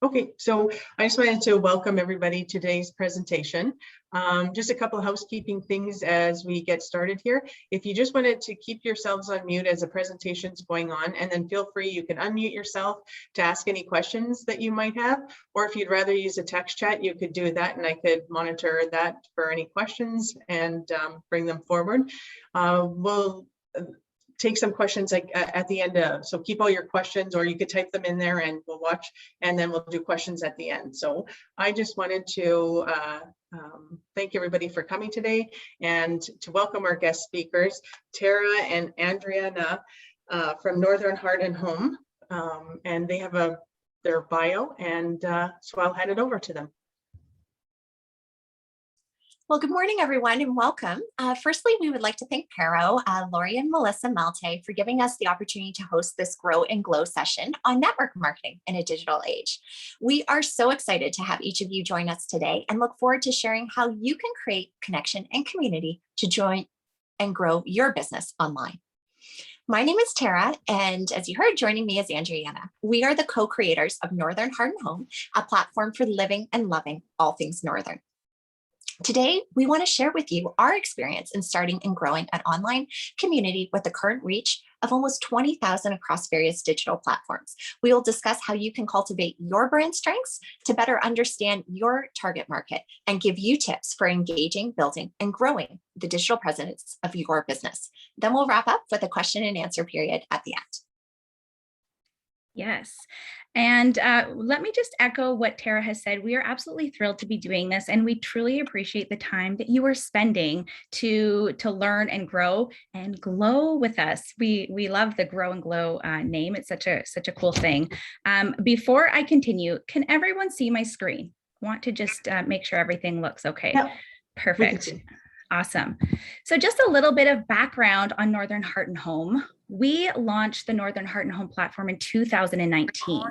Okay, so I just wanted to welcome everybody to today's presentation. Just a couple of housekeeping things as we get started here. If you just wanted to keep yourselves on mute as the presentation's going on, and then feel free, you can unmute yourself to ask any questions that you might have, or if you'd rather use a text chat, you could do that and I could monitor that for any questions and bring them forward. We'll take some questions like at the end, so keep all your questions, or you could type them in there and we'll watch, and then we'll do questions at the end. So I just wanted to thank everybody for coming today and to welcome our guest speakers, Tara and Andryanna from Northern Heart and Home, and they have their bio, and so I'll hand it over to them. Well, good morning, everyone, and welcome. Firstly, we would like to thank Caro, Lori, and Melissa Malte for giving us the opportunity to host this Grow and Glow session on network marketing in a digital age. We are so excited to have each of you join us today and look forward to sharing how you can create connection and community to join and grow your business online. My name is Tara, and as you heard, joining me is Andryanna. We are the co-creators of Northern Heart and Home, a platform for living and loving all things Northern. Today, we want to share with you our experience in starting and growing an online community with the current reach of almost 20,000 across various digital platforms. We will discuss how you can cultivate your brand strengths to better understand your target market and give you tips for engaging, building, and growing the digital presence of your business. Then we'll wrap up with a question and answer period at the end. Yes. And let me just echo what Tara has said. We are absolutely thrilled to be doing this, and we truly appreciate the time that you are spending to learn and grow and glow with us. We love the Grow and Glow name. It's such a cool thing. Before I continue, can everyone see my screen? Want to just make sure everything looks okay. Yep. Perfect. Awesome. So just a little bit of background on Northern Heart and Home. We launched the Northern Heart and Home platform in 2019.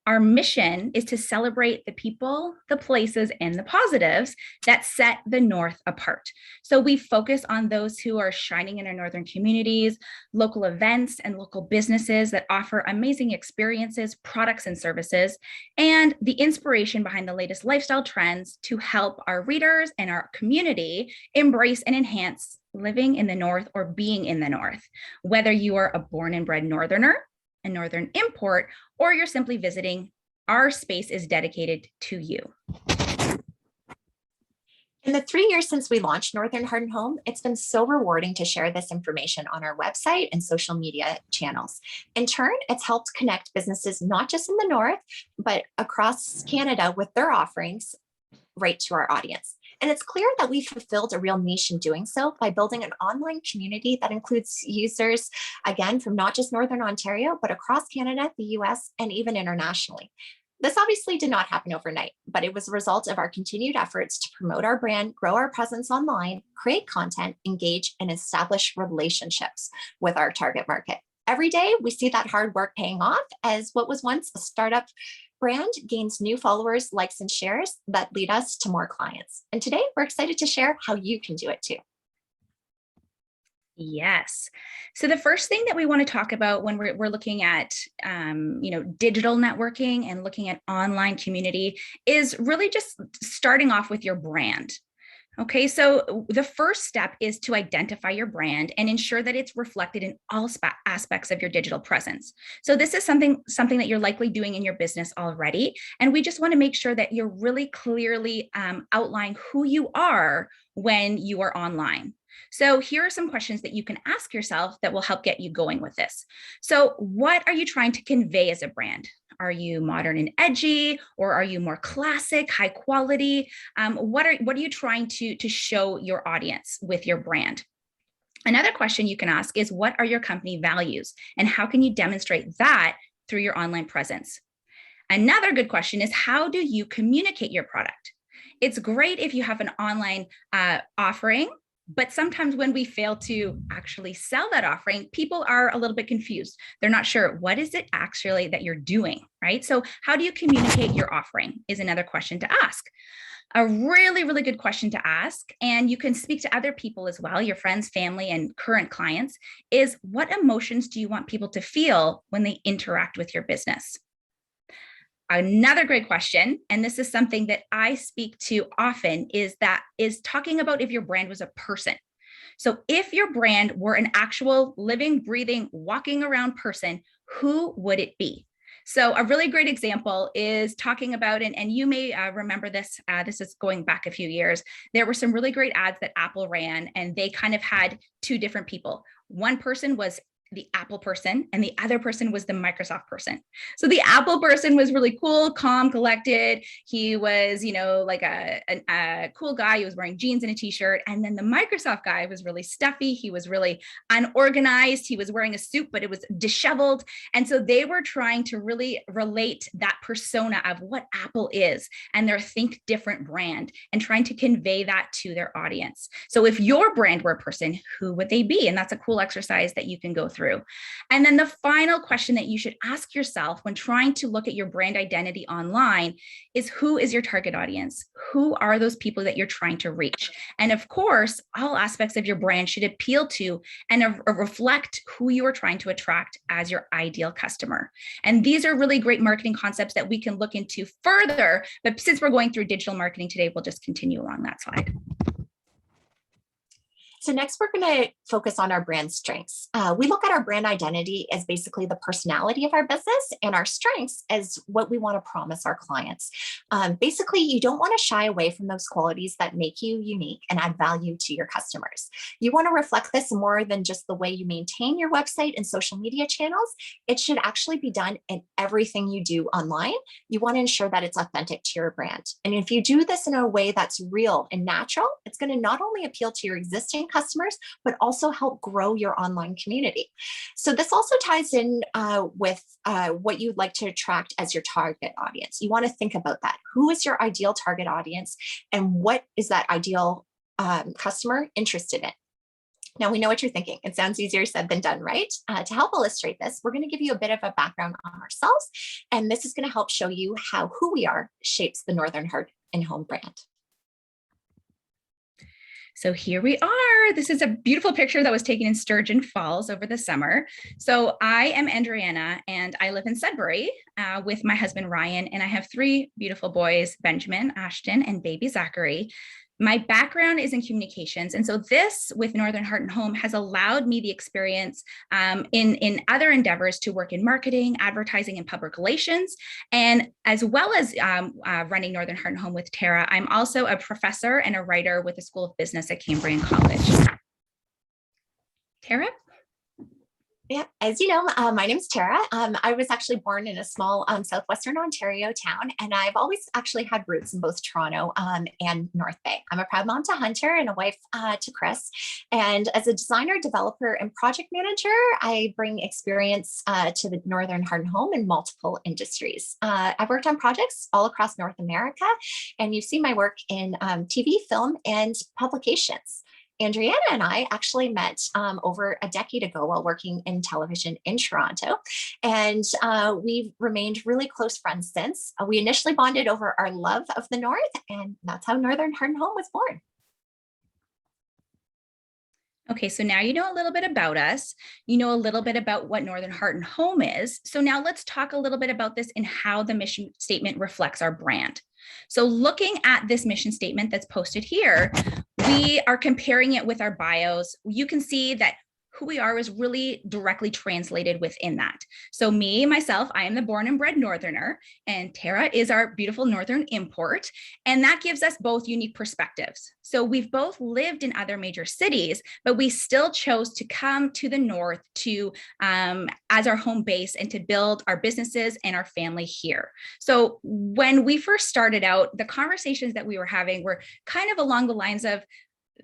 Our mission is to celebrate the people, the places, and the positives that set the North apart. So we focus on those who are shining in our Northern communities, local events, and local businesses that offer amazing experiences, products, and services, and the inspiration behind the latest lifestyle trends to help our readers and our community embrace and enhance living in the North or being in the North, whether you are a born and bred Northerner, a Northern import, or you're simply visiting, our space is dedicated to you. In the 3 years since we launched Northern Heart and Home, it's been so rewarding to share this information on our website and social media channels. In turn, it's helped connect businesses not just in the North, but across Canada with their offerings right to our audience. And it's clear that we fulfilled a real niche in doing so by building an online community that includes users, again, from not just Northern Ontario, but across Canada, the US, and even internationally. This obviously did not happen overnight, but it was a result of our continued efforts to promote our brand, grow our presence online, create content, engage, and establish relationships with our target market. Every day, we see that hard work paying off as what was once a startup brand gains new followers, likes, and shares that lead us to more clients. And today we're excited to share how you can do it too. Yes. So the first thing that we want to talk about when we're looking at, digital networking and looking at online community is really just starting off with your brand. Okay, so the first step is to identify your brand and ensure that it's reflected in all aspects of your digital presence. So this is something that you're likely doing in your business already. And we just want to make sure that you're really clearly outlining who you are when you are online. So here are some questions that you can ask yourself that will help get you going with this. So what are you trying to convey as a brand? Are you modern and edgy, or are you more classic, high quality? What are you trying to show your audience with your brand? Another question you can ask is, what are your company values, and how can you demonstrate that through your online presence? Another good question is, how do you communicate your product? It's great if you have an online offering, but sometimes when we fail to actually sell that offering, people are a little bit confused. They're not sure, what is it actually that you're doing, right? So how do you communicate your offering is another question to ask. A really, really good question to ask, and you can speak to other people as well, your friends, family, and current clients, is what emotions do you want people to feel when they interact with your business? another great question, and this is something that I speak to often, is talking about if your brand was a person. So if your brand were an actual living, breathing, walking around person, who would it be? So a really great example is talking about, and you may remember this, this is going back a few years, there were some really great ads that Apple ran, and they kind of had two different people. One person was the Apple person, and the other person was the Microsoft person. So the Apple person was really cool, calm, collected. He was, like a cool guy. He was wearing jeans and a t-shirt. And then the Microsoft guy was really stuffy. He was really unorganized. He was wearing a suit, but it was disheveled. And so they were trying to really relate that persona of what Apple is and their think different brand, and trying to convey that to their audience. So if your brand were a person, who would they be? And that's a cool exercise that you can go through. And then the final question that you should ask yourself when trying to look at your brand identity online is, who is your target audience? Who are those people that you're trying to reach? And of course, all aspects of your brand should appeal to and reflect who you are trying to attract as your ideal customer. And these are really great marketing concepts that we can look into further. But since we're going through digital marketing today, we'll just continue along that slide. So next, we're going to focus on our brand strengths. We look at our brand identity as basically the personality of our business, and our strengths as what we want to promise our clients. Basically, you don't want to shy away from those qualities that make you unique and add value to your customers. You want to reflect this more than just the way you maintain your website and social media channels. It should actually be done in everything you do online. You want to ensure that it's authentic to your brand. And if you do this in a way that's real and natural, it's going to not only appeal to your existing customers, but also help grow your online community. So this also ties in with what you'd like to attract as your target audience. You want to think about that. Who is your ideal target audience, and what is that ideal customer interested in? Now, we know what you're thinking. It sounds easier said than done, right? To help illustrate this, we're going to give you a bit of a background on ourselves, and this is going to help show you how who we are shapes the Northern Heart and Home brand. So here we are. This is a beautiful picture that was taken in Sturgeon Falls over the summer. So I am Andryanna, and I live in Sudbury with my husband, Ryan, and I have three beautiful boys, Benjamin, Ashton, and baby Zachary. My background is in communications. And so this with Northern Heart and Home has allowed me the experience in other endeavors to work in marketing, advertising, and public relations. And as well as running Northern Heart and Home with Tara, I'm also a professor and a writer with the School of Business at Cambrian College. Tara? Yeah, as you know, my name's Tara. I was actually born in a small southwestern Ontario town, and I've always actually had roots in both Toronto and North Bay. I'm a proud mom to Hunter and a wife to Chris. And as a designer, developer, and project manager, I bring experience to the Northern Heart and Home in multiple industries. I've worked on projects all across North America, and you see my work in TV, film, and publications. Andryanna and I actually met over a decade ago while working in television in Toronto, and we've remained really close friends since. We initially bonded over our love of the North, and that's how Northern Heart and Home was born. Okay, so now you know a little bit about us. You know a little bit about what Northern Heart and Home is. So now let's talk a little bit about this and how the mission statement reflects our brand. So looking at this mission statement that's posted here, we are comparing it with our bios. You can see that who we are is really directly translated within that. So me, myself, I am the born and bred Northerner, and Tara is our beautiful Northern import. And that gives us both unique perspectives. So we've both lived in other major cities, but we still chose to come to the North to as our home base and to build our businesses and our family here. So when we first started out, the conversations that we were having were kind of along the lines of,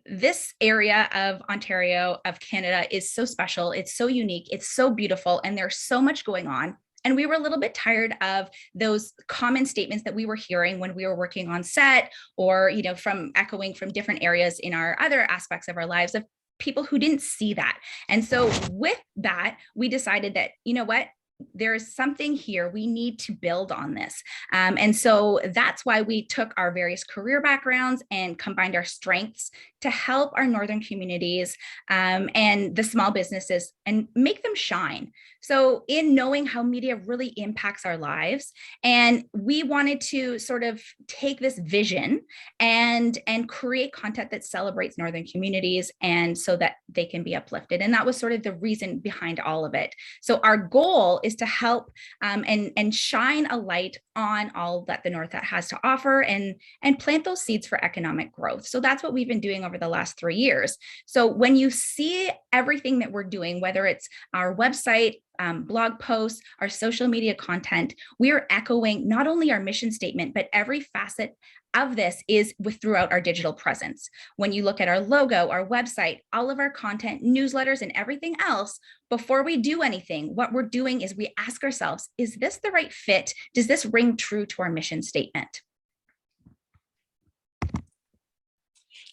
this area of Ontario, of Canada, is so special. It's so unique. It's so beautiful. And there's so much going on. And we were a little bit tired of those common statements that we were hearing when we were working on set, or, from echoing from different areas in our other aspects of our lives, of people who didn't see that. And so with that, we decided that, you know what, there's something here. We need to build on this. And so that's why we took our various career backgrounds and combined our strengths to help our northern communities and the small businesses and make them shine. So in knowing how media really impacts our lives, and we wanted to sort of take this vision and create content that celebrates northern communities and so that they can be uplifted. And that was sort of the reason behind all of it. So our goal is to help and shine a light on all that the North has to offer and plant those seeds for economic growth. So that's what we've been doing over the last 3 years. So when you see everything that we're doing, whether it's our website, blog posts, our social media content, we are echoing not only our mission statement, but every facet of this is throughout our digital presence. When you look at our logo, our website, all of our content, newsletters, and everything else, before we do anything, what we're doing is we ask ourselves, is this the right fit? Does this ring true to our mission statement?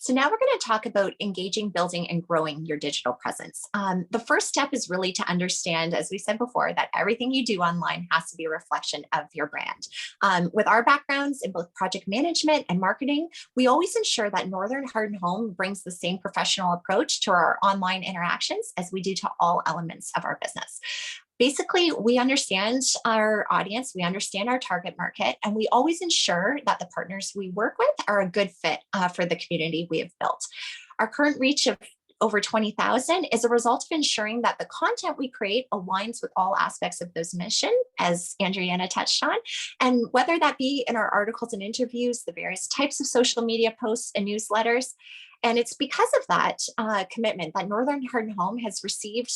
So now we're going to talk about engaging, building, and growing your digital presence. The first step is really to understand, as we said before, that everything you do online has to be a reflection of your brand. With our backgrounds in both project management and marketing, we always ensure that Northern Heart and Home brings the same professional approach to our online interactions as we do to all elements of our business. Basically, we understand our audience, we understand our target market, and we always ensure that the partners we work with are a good fit for the community we have built. Our current reach of over 20,000 is a result of ensuring that the content we create aligns with all aspects of this mission, as Andryanna touched on, and whether that be in our articles and interviews, the various types of social media posts and newsletters. And it's because of that commitment that Northern Heart and Home has received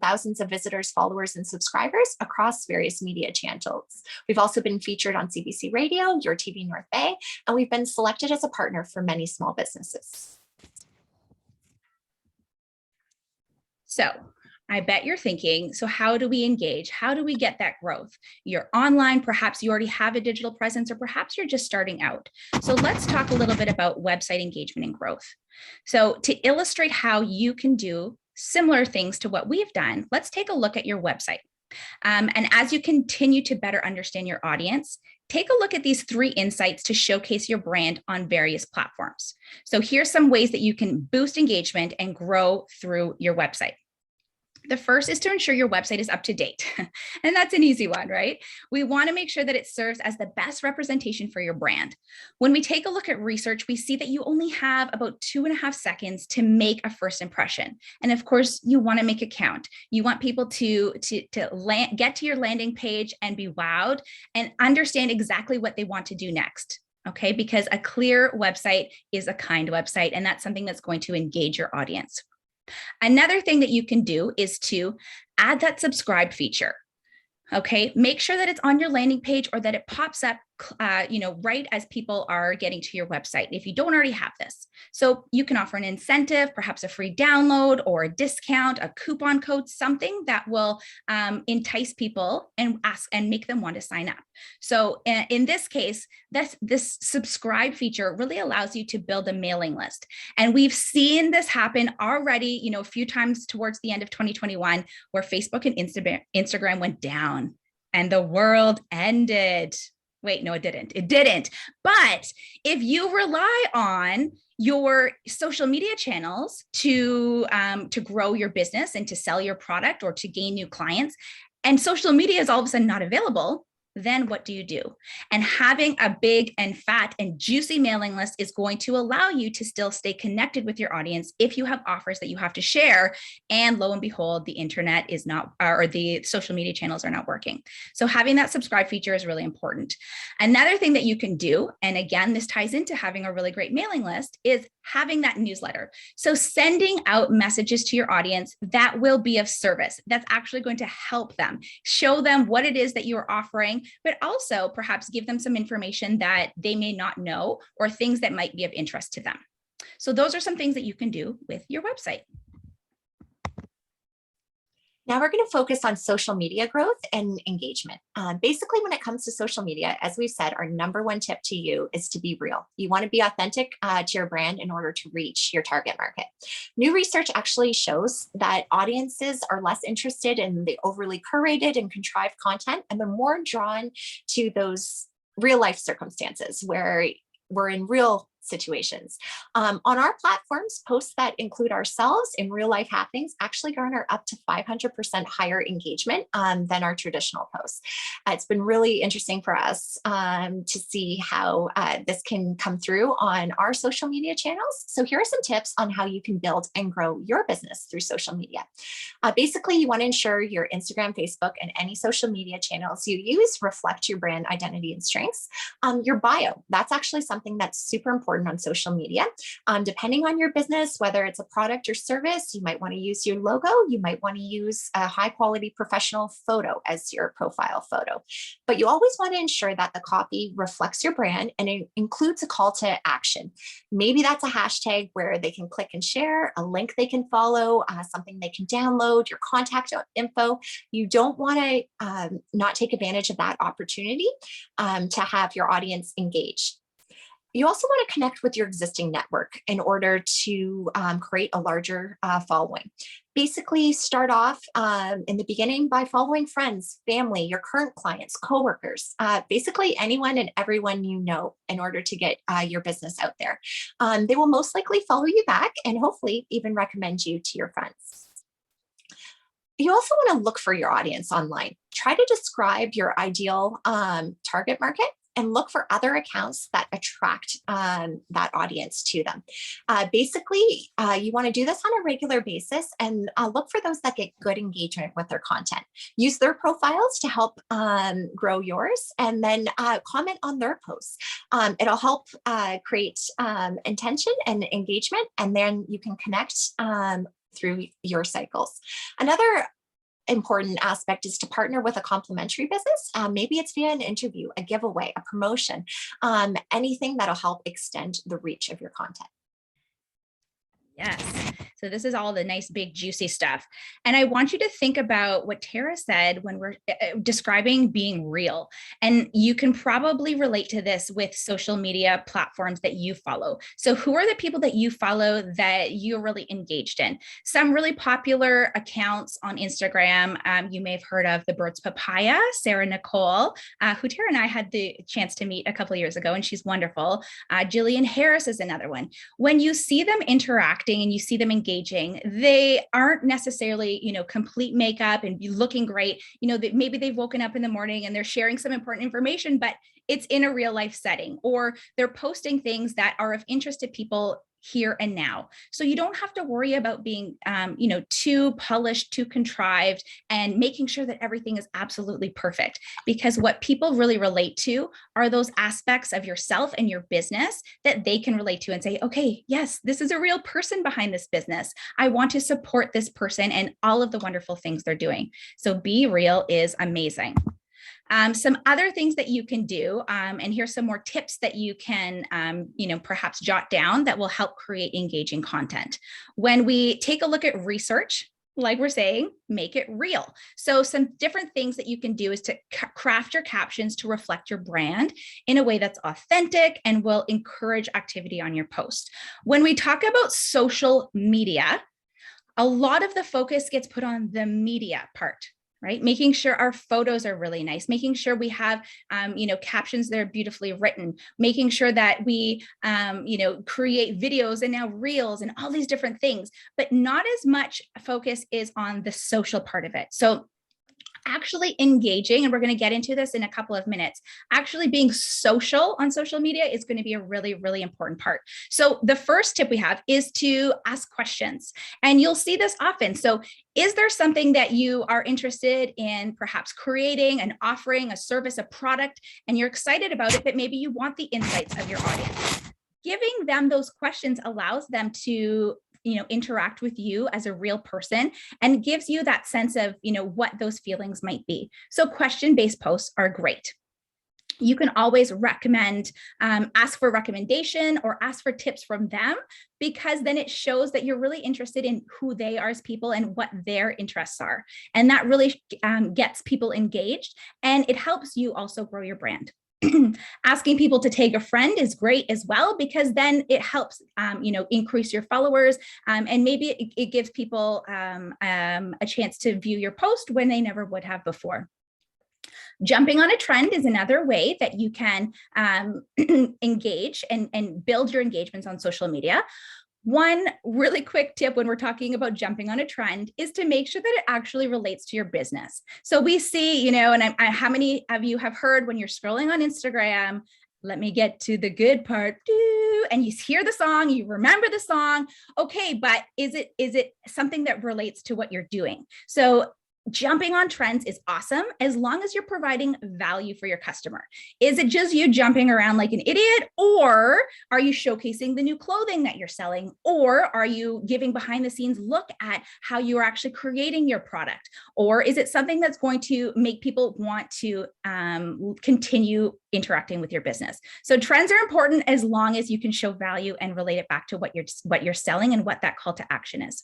thousands of visitors, followers, and subscribers across various media channels. We've also been featured on CBC Radio, Your TV North Bay, and we've been selected as a partner for many small businesses. So I bet you're thinking, so how do we engage? How do we get that growth? You're online, perhaps you already have a digital presence, or perhaps you're just starting out. So let's talk a little bit about website engagement and growth. So to illustrate how you can do similar things to what we've done, let's take a look at your website. And as you continue to better understand your audience, take a look at these 3 insights to showcase your brand on various platforms. So here's some ways that you can boost engagement and grow through your website. The first is to ensure your website is up to date. And that's an easy one, right? We want to make sure that it serves as the best representation for your brand. When we take a look at research, we see that you only have about 2.5 seconds to make a first impression. And of course, you want to make it count. You want people to get to your landing page and be wowed and understand exactly what they want to do next. Okay, because a clear website is a kind website, and that's something that's going to engage your audience. Another thing that you can do is to add that subscribe feature. Okay, make sure that it's on your landing page or that it pops up, right as people are getting to your website, if you don't already have this. So you can offer an incentive, perhaps a free download or a discount, a coupon code, something that will entice people and make them want to sign up. So in this case, this subscribe feature really allows you to build a mailing list. And we've seen this happen already, a few times towards the end of 2021, where Facebook and Instagram went down and the world ended. Wait, no, it didn't. It didn't. But if you rely on your social media channels to grow your business and to sell your product or to gain new clients, and social media is all of a sudden not available, then what do you do? And having a big and fat and juicy mailing list is going to allow you to still stay connected with your audience if you have offers that you have to share. And lo and behold, the internet is not, or the social media channels are not working. So having that subscribe feature is really important. Another thing that you can do, and again, this ties into having a really great mailing list, is having that newsletter. So sending out messages to your audience that will be of service, that's actually going to help them, show them what it is that you're offering, but also perhaps give them some information that they may not know or things that might be of interest to them. So those are some things that you can do with your website. Now we're going to focus on social media growth and engagement. Basically, when it comes to social media, as we've said, our number one tip to you is to be real. You want to be authentic to your brand in order to reach your target market. New research actually shows that audiences are less interested in the overly curated and contrived content, and they're more drawn to those real life circumstances where we're in real situations. On our platforms, posts that include ourselves in real life happenings actually garner up to 500% higher engagement than our traditional posts. It's been really interesting for us to see how this can come through on our social media channels. So here are some tips on how you can build and grow your business through social media. Basically, you want to ensure your Instagram, Facebook, and any social media channels you use reflect your brand identity and strengths. Your bio, that's actually something that's super important on social media. Depending on your business, whether it's a product or service, you might want to use your logo. You might want to use a high quality professional photo as your profile photo. But you always want to ensure that the copy reflects your brand and it includes a call to action. Maybe that's a hashtag where they can click and share, a link they can follow, something they can download, your contact info. You don't want to not take advantage of that opportunity to have your audience engaged. You also want to connect with your existing network in order to create a larger following. Basically, start off in the beginning by following friends, family, your current clients, coworkers, basically anyone and everyone you know in order to get your business out there. They will most likely follow you back and hopefully even recommend you to your friends. You also want to look for your audience online. Try to describe your ideal target market and look for other accounts that attract that audience to them. Basically, you want to do this on a regular basis and look for those that get good engagement with their content. Use their profiles to help grow yours, and then comment on their posts. It'll help create intention and engagement, and then you can connect through your cycles. Another important aspect is to partner with a complementary business. Maybe it's via an interview, a giveaway, a promotion, anything that'll help extend the reach of your content. Yes. So this is all the nice, big, juicy stuff. And I want you to think about what Tara said when we're describing being real. And you can probably relate to this with social media platforms that you follow. So who are the people that you follow that you're really engaged in? Some really popular accounts on Instagram. You may have heard of The Bird's Papaya, Sarah Nicole, who Tara and I had the chance to meet a couple of years ago, and she's wonderful. Jillian Harris is another one. When you see them interacting and you see them engaging, they aren't necessarily, complete makeup and looking great. Maybe they've woken up in the morning and they're sharing some important information, but it's in a real life setting, or they're posting things that are of interest to people here and now. So you don't have to worry about being, too polished, too contrived, and making sure that everything is absolutely perfect. Because what people really relate to are those aspects of yourself and your business that they can relate to and say, okay, yes, this is a real person behind this business. I want to support this person and all of the wonderful things they're doing. So be real is amazing. Some other things that you can do, and here's some more tips that you can, perhaps jot down that will help create engaging content. When we take a look at research, like we're saying, make it real. So some different things that you can do is to craft your captions to reflect your brand in a way that's authentic and will encourage activity on your post. When we talk about social media, a lot of the focus gets put on the media part, right? Making sure our photos are really nice, making sure we have, captions that are beautifully written, making sure that we, create videos and now reels and all these different things, but not as much focus is on the social part of it. So actually engaging, and we're going to get into this in a couple of minutes, actually being social on social media is going to be a really, really important part. So the first tip we have is to ask questions, and you'll see this often. So is there something that you are interested in perhaps creating and offering, a service, a product, and you're excited about it, but maybe you want the insights of your audience? Giving them those questions allows them to interact with you as a real person and gives you that sense of, what those feelings might be. So question-based posts are great. you can always recommend, ask for a recommendation or ask for tips from them, because then it shows that you're really interested in who they are as people and what their interests are. And that really gets people engaged, and it helps you also grow your brand. Asking people to tag a friend is great as well, because then it helps, increase your followers, and maybe it gives people a chance to view your post when they never would have before. Jumping on a trend is another way that you can engage and build your engagements on social media. One really quick tip when we're talking about jumping on a trend is to make sure that it actually relates to your business. So we see, and how many of you have heard when you're scrolling on Instagram, let me get to the good part, and you hear the song, you remember the song. Okay, but is it something that relates to what you're doing? So jumping on trends is awesome as long as you're providing value for your customer. Is it just you jumping around like an idiot, or are you showcasing the new clothing that you're selling, or are you giving behind the scenes look at how you are actually creating your product, or is it something that's going to make people want to continue interacting with your business? So trends are important as long as you can show value and relate it back to what you're selling and what that call to action is.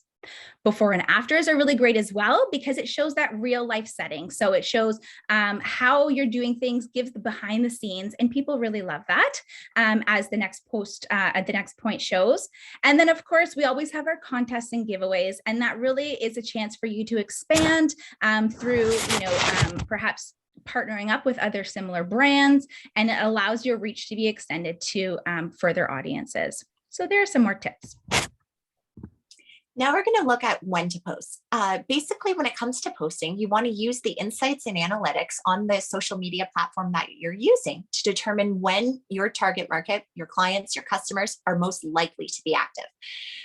Before and afters are really great as well, because it shows that real life setting. So it shows how you're doing things, gives the behind the scenes, and people really love that, as the next post at the next point shows. And then of course, we always have our contests and giveaways, and that really is a chance for you to expand through, perhaps partnering up with other similar brands, and it allows your reach to be extended to further audiences. So there are some more tips. Now we're going to look at when to post. Basically, when it comes to posting, you want to use the insights and analytics on the social media platform that you're using to determine when your target market, your clients, your customers are most likely to be active.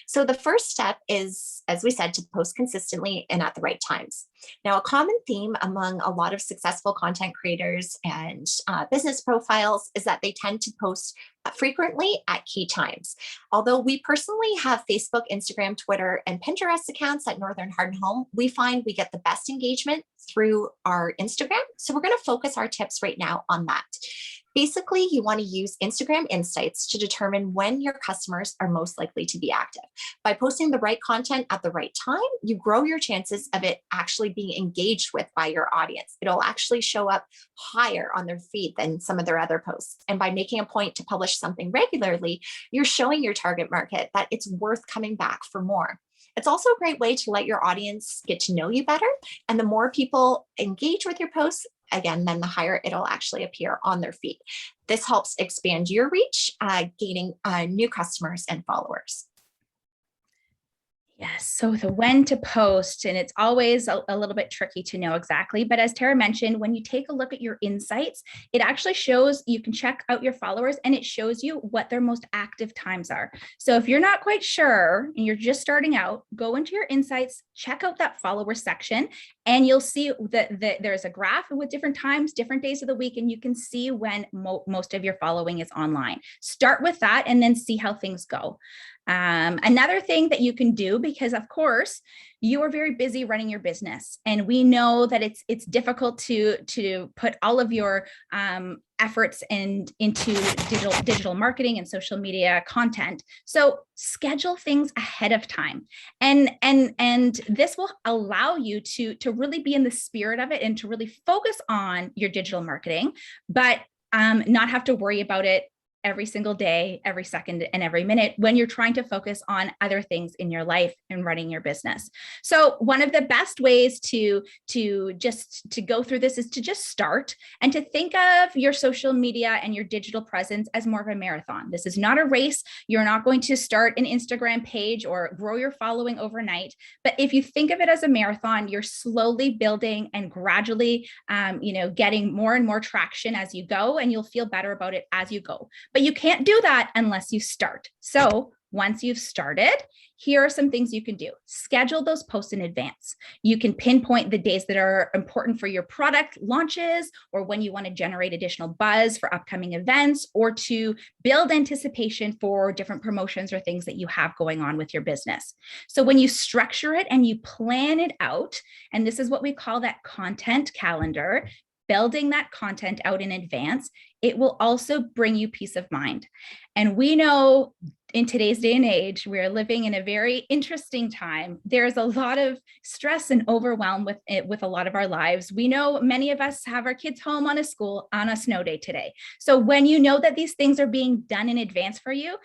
So the first step is, as we said, to post consistently and at the right times. Now, a common theme among a lot of successful content creators and business profiles is that they tend to post frequently at key times. Although we personally have Facebook, Instagram, Twitter, and Pinterest accounts at Northern Heart and Home, we find we get the best engagement through our Instagram. So we're going to focus our tips right now on that. Basically, you want to use Instagram insights to determine when your customers are most likely to be active. By posting the right content at the right time, you grow your chances of it actually being engaged with by your audience. It'll actually show up higher on their feed than some of their other posts. And by making a point to publish something regularly, you're showing your target market that it's worth coming back for more. It's also a great way to let your audience get to know you better. And the more people engage with your posts, again, then the higher it'll actually appear on their feed. This helps expand your reach, gaining new customers and followers. Yes, so the when to post, and it's always a little bit tricky to know exactly, but as Tara mentioned, when you take a look at your insights, it actually shows, you can check out your followers and it shows you what their most active times are. So if you're not quite sure and you're just starting out, go into your insights, check out that follower section, and you'll see that there's a graph with different times, different days of the week, and you can see when most of your following is online. Start with that and then see how things go. Another thing that you can do, because of course you are very busy running your business, and we know that it's difficult to put all of your efforts into digital marketing and social media content. So schedule things ahead of time, and this will allow you to really be in the spirit of it and to really focus on your digital marketing, but not have to worry about it every single day, every second, and every minute when you're trying to focus on other things in your life and running your business. So one of the best ways to go through this is to just start and to think of your social media and your digital presence as more of a marathon. This is not a race. You're not going to start an Instagram page or grow your following overnight. But if you think of it as a marathon, you're slowly building and gradually, getting more and more traction as you go, and you'll feel better about it as you go. But you can't do that unless you start. So once you've started, here are some things you can do. Schedule those posts in advance. You can pinpoint the days that are important for your product launches, or when you want to generate additional buzz for upcoming events, or to build anticipation for different promotions or things that you have going on with your business. So when you structure it and you plan it out, and this is what we call that content calendar, building that content out in advance, it will also bring you peace of mind. And we know in today's day and age, we're living in a very interesting time. There's a lot of stress and overwhelm with a lot of our lives. We know many of us have our kids home on a snow day today. So when you know that these things are being done in advance for you,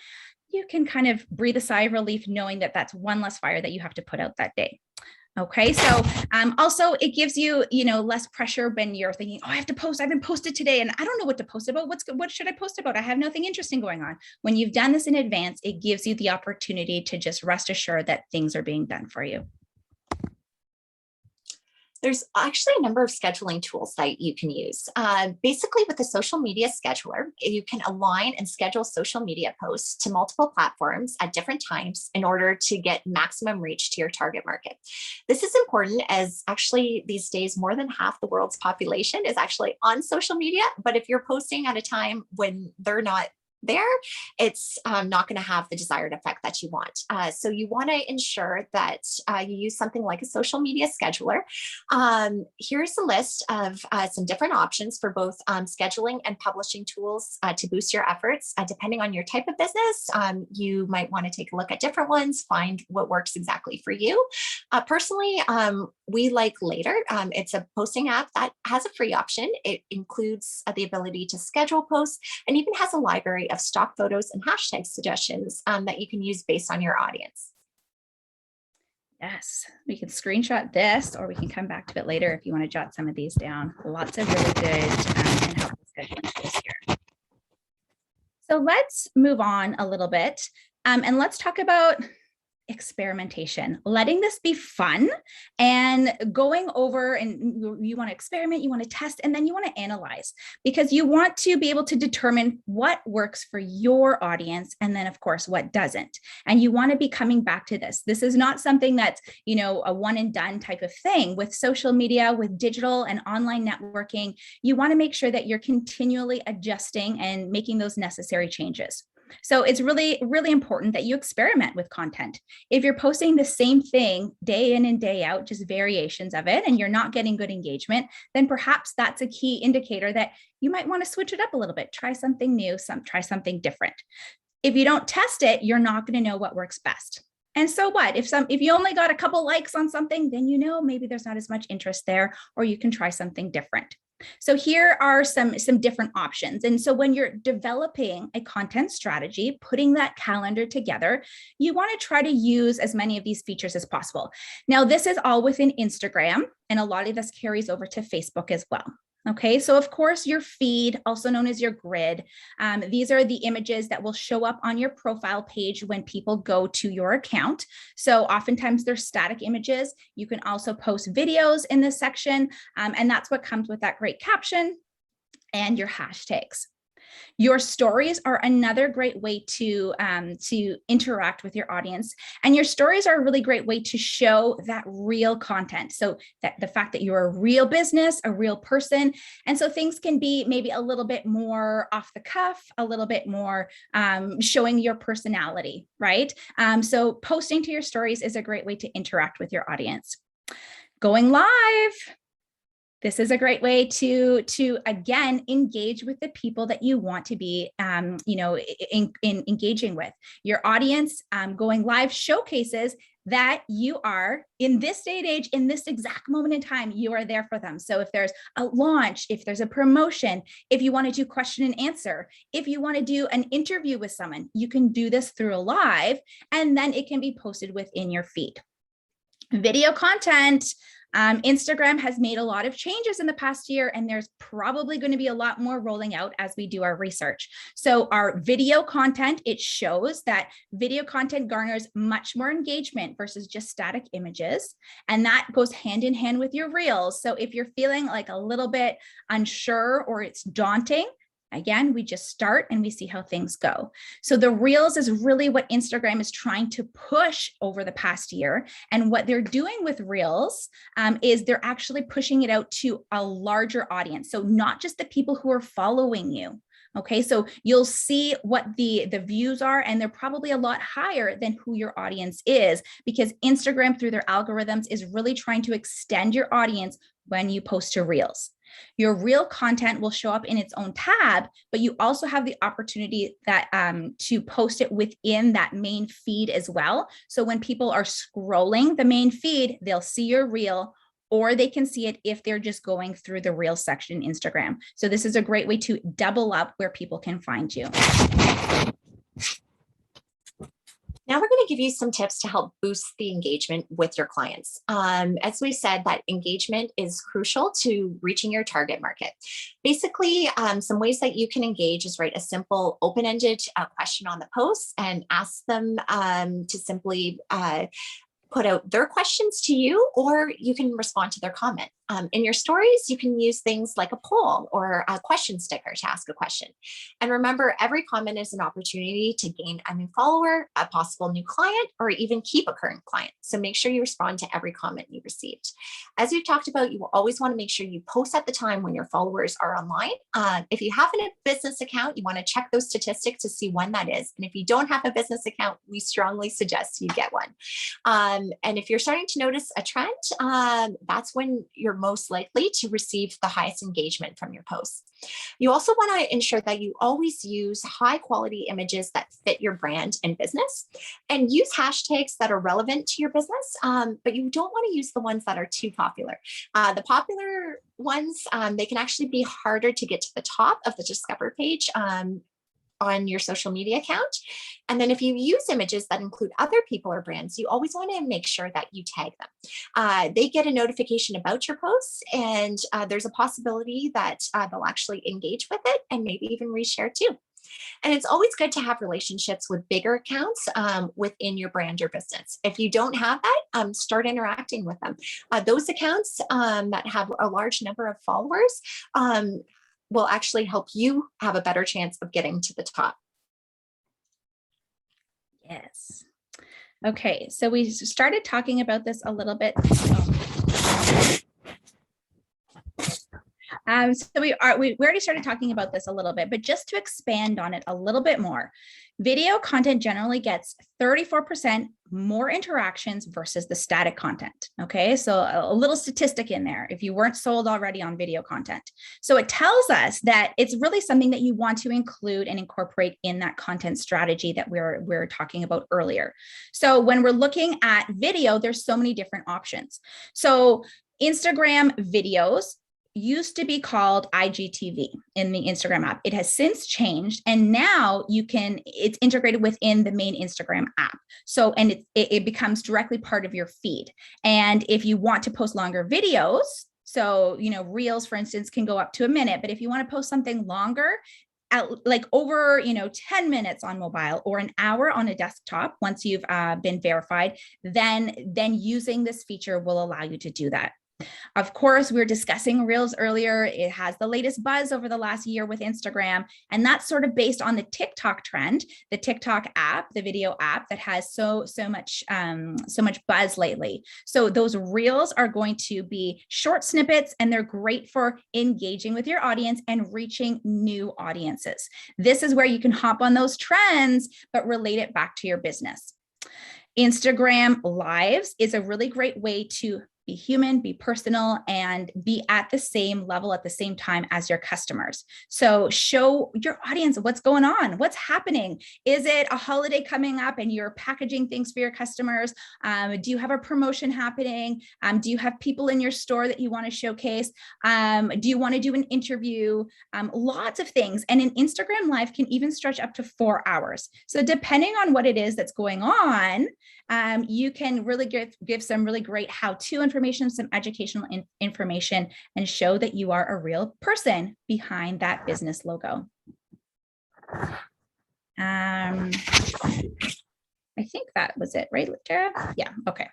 you can kind of breathe a sigh of relief knowing that that's one less fire that you have to put out that day. Okay, so also it gives you, less pressure when you're thinking, oh, I have to post, I haven't posted today and I don't know what to post about. What should I post about? I have nothing interesting going on. When you've done this in advance, it gives you the opportunity to just rest assured that things are being done for you. There's actually a number of scheduling tools that you can use. Basically, with the social media scheduler, you can align and schedule social media posts to multiple platforms at different times in order to get maximum reach to your target market. This is important as actually these days, more than half the world's population is actually on social media. But if you're posting at a time when they're not there, it's not going to have the desired effect that you want. So you want to ensure that you use something like a social media scheduler. Here's a list of some different options for both scheduling and publishing tools to boost your efforts. Depending on your type of business, you might want to take a look at different ones, find what works exactly for you. Personally, we like Later. It's a posting app that has a free option. It includes the ability to schedule posts and even has a library of stock photos and hashtag suggestions that you can use based on your audience. Yes, we can screenshot this, or we can come back to it later if you want to jot some of these down. Lots of really good and helpful scheduling tools here. So let's move on a little bit and let's talk about experimentation, letting this be fun and going over, and you want to experiment, you want to test, and then you want to analyze, because you want to be able to determine what works for your audience and then of course what doesn't. And you want to be coming back to this. This is not something that's, a one and done type of thing. With social media, with digital and online networking, you want to make sure that you're continually adjusting and making those necessary changes. So it's really, really important that you experiment with content. If you're posting the same thing day in and day out, just variations of it, and you're not getting good engagement, then perhaps that's a key indicator that you might want to switch it up a little bit, try something new, try something different. If you don't test it, you're not going to know what works best. And so what? If you only got a couple likes on something, then maybe there's not as much interest there, or you can try something different. So here are some different options. And so when you're developing a content strategy, putting that calendar together, you want to try to use as many of these features as possible. Now, this is all within Instagram, and a lot of this carries over to Facebook as well. Okay, so of course your feed, also known as your grid, these are the images that will show up on your profile page when people go to your account. So oftentimes they're static images. You can also post videos in this section, and that's what comes with that great caption and your hashtags. Your stories are another great way to interact with your audience. And your stories are a really great way to show that real content. So that the fact that you're a real business, a real person. And so things can be maybe a little bit more off the cuff, a little bit more showing your personality, right? So posting to your stories is a great way to interact with your audience. Going live. This is a great way to again, engage with the people that you want to be, engaging with. Your audience going live showcases that you are, in this day and age, in this exact moment in time, you are there for them. So if there's a launch, if there's a promotion, if you want to do question and answer, if you want to do an interview with someone, you can do this through a live, and then it can be posted within your feed. Video content. Instagram has made a lot of changes in the past year, and there's probably going to be a lot more rolling out as we do our research. So our video content, it shows that video content garners much more engagement versus just static images. And that goes hand in hand with your reels. So if you're feeling like a little bit unsure or it's daunting, again, we just start and we see how things go. So the reels is really what Instagram is trying to push over the past year. And what they're doing with reels is they're actually pushing it out to a larger audience. So not just the people who are following you. Okay, so you'll see what the views are, and they're probably a lot higher than who your audience is, because Instagram, through their algorithms, is really trying to extend your audience when you post to reels. Your reel content will show up in its own tab, but you also have the opportunity that to post it within that main feed as well. So when people are scrolling the main feed, they'll see your reel, or they can see it if they're just going through the reel section in Instagram. So this is a great way to double up where people can find you. Now we're going to give you some tips to help boost the engagement with your clients. As we said, that engagement is crucial to reaching your target market. Basically, some ways that you can engage is write a simple open-ended question on the post and ask them to simply put out their questions to you, or you can respond to their comment. In your stories, you can use things like a poll or a question sticker to ask a question. And remember, every comment is an opportunity to gain a new follower, a possible new client, or even keep a current client. So make sure you respond to every comment you received. As we've talked about, you will always want to make sure you post at the time when your followers are online. If you have a business account, you want to check those statistics to see when that is. And if you don't have a business account, we strongly suggest you get one. And if you're starting to notice a trend, that's when you're most likely to receive the highest engagement from your posts. You also want to ensure that you always use high quality images that fit your brand and business, and use hashtags that are relevant to your business, but you don't want to use the ones that are too popular. The popular ones, they can actually be harder to get to the top of the Discover page on your social media account. And then if you use images that include other people or brands, you always want to make sure that you tag them. They get a notification about your posts, and there's a possibility that they'll actually engage with it and maybe even reshare too. And it's always good to have relationships with bigger accounts within your brand or business. If you don't have that, start interacting with them. Those accounts that have a large number of followers will actually help you have a better chance of getting to the top. Yes. Okay, so we started talking about this a little bit. So we already started talking about this a little bit, but just to expand on it a little bit more, video content generally gets 34% more interactions versus the static content. Okay, so a little statistic in there if you weren't sold already on video content. So it tells us that it's really something that you want to include and incorporate in that content strategy that we're talking about earlier. So when we're looking at video, there's so many different options. So Instagram videos used to be called IGTV in the Instagram app. It has since changed, and now it's integrated within the main Instagram app. So, and it becomes directly part of your feed. And if you want to post longer videos, so, reels, for instance, can go up to a minute, but if you want to post something longer, like over 10 minutes on mobile or an hour on a desktop, once you've been verified, then using this feature will allow you to do that. Of course, we were discussing Reels earlier. It has the latest buzz over the last year with Instagram, and that's sort of based on the TikTok trend, the TikTok app, the video app that has so much buzz lately. So those Reels are going to be short snippets, and they're great for engaging with your audience and reaching new audiences. This is where you can hop on those trends, but relate it back to your business. Instagram Lives is a really great way to be human, be personal, and be at the same level at the same time as your customers. So show your audience what's going on, what's happening. Is it a holiday coming up and you're packaging things for your customers? Do you have a promotion happening? Do you have people in your store that you want to showcase? Do you want to do an interview? Lots of things. And an Instagram Live can even stretch up to 4 hours. So depending on what it is that's going on, you can really give some really great how-to information, some educational information, and show that you are a real person behind that business logo. I think that was it, right, Tara? Yeah, okay.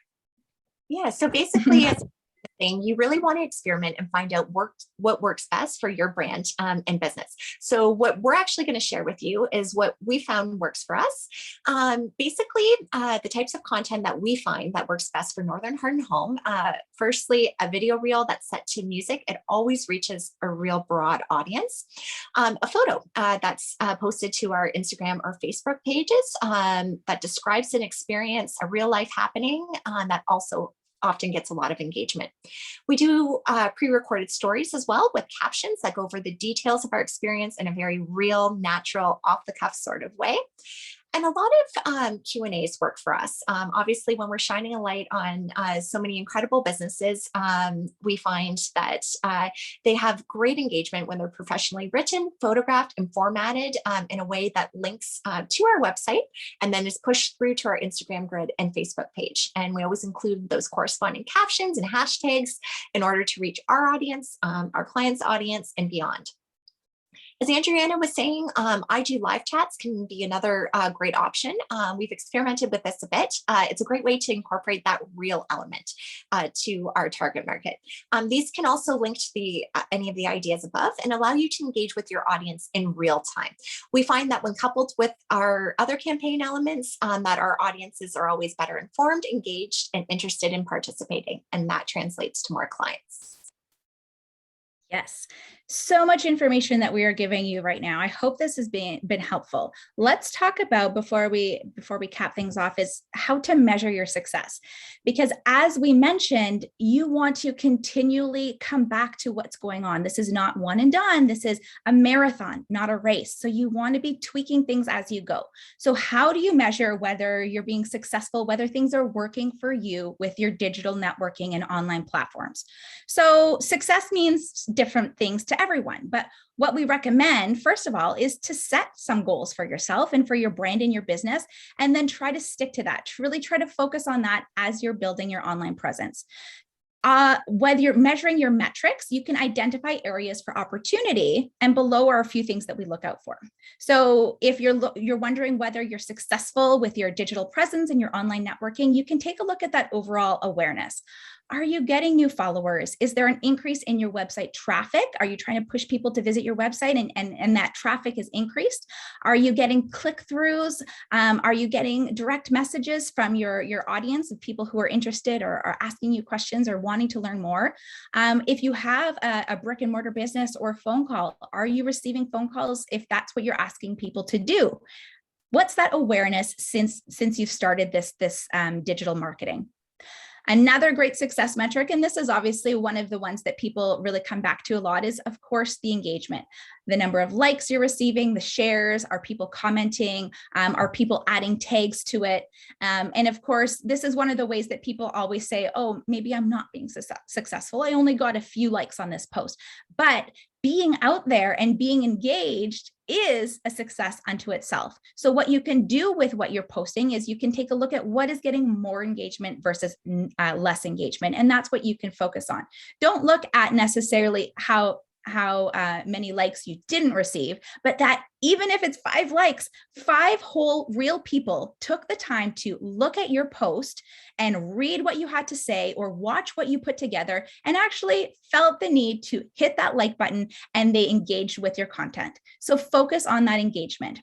Yeah, so basically, as thing, you really want to experiment and find out what works best for your brand and business. So what we're actually going to share with you is what we found works for us. Basically, the types of content that we find that works best for Northern Heart and Home. Firstly, a video reel that's set to music. It always reaches a real broad audience. A photo that's posted to our Instagram or Facebook pages that describes an experience, a real life happening that also often gets a lot of engagement. We do pre-recorded stories as well with captions that go over the details of our experience in a very real, natural, off-the-cuff sort of way. And a lot of Q&As work for us. Obviously, when we're shining a light on so many incredible businesses, we find that they have great engagement when they're professionally written, photographed, and formatted in a way that links to our website and then is pushed through to our Instagram grid and Facebook page. And we always include those corresponding captions and hashtags in order to reach our audience, our clients' audience, and beyond. As Andryanna was saying, IG live chats can be another great option. We've experimented with this a bit. It's a great way to incorporate that real element to our target market. These can also link to any of the ideas above and allow you to engage with your audience in real time. We find that when coupled with our other campaign elements, that our audiences are always better informed, engaged, and interested in participating, and that translates to more clients. Yes, so much information that we are giving you right now. I hope this has been helpful. Let's talk about, before we cap things off, is how to measure your success. Because as we mentioned, you want to continually come back to what's going on. This is not one and done. This is a marathon, not a race. So you want to be tweaking things as you go. So how do you measure whether you're being successful, whether things are working for you with your digital networking and online platforms? So success means different things to everyone, but what we recommend, first of all, is to set some goals for yourself and for your brand and your business, and then try to stick to that. Really try to focus on that as you're building your online presence. Whether you're measuring your metrics, you can identify areas for opportunity, and below are a few things that we look out for. So if you're wondering whether you're successful with your digital presence and your online networking, you can take a look at that overall awareness. Are you getting new followers? Is there an increase in your website traffic? Are you trying to push people to visit your website and that traffic is increased? Are you getting click-throughs? Are you getting direct messages from your audience of people who are interested or are asking you questions or wanting to learn more? If you have a brick and mortar business or a phone call, are you receiving phone calls if that's what you're asking people to do? What's that awareness since you've started this digital marketing? Another great success metric, and this is obviously one of the ones that people really come back to a lot, is of course the engagement. The number of likes you're receiving, the shares, are people commenting, are people adding tags to it? And of course, this is one of the ways that people always say, oh, maybe I'm not being successful. I only got a few likes on this post. But being out there and being engaged is a success unto itself. So what you can do with what you're posting is you can take a look at what is getting more engagement versus less engagement. And that's what you can focus on. Don't look at necessarily how many likes you didn't receive, but that even if it's 5 likes, 5 whole real people took the time to look at your post and read what you had to say or watch what you put together and actually felt the need to hit that like button, and they engaged with your content. So focus on that engagement.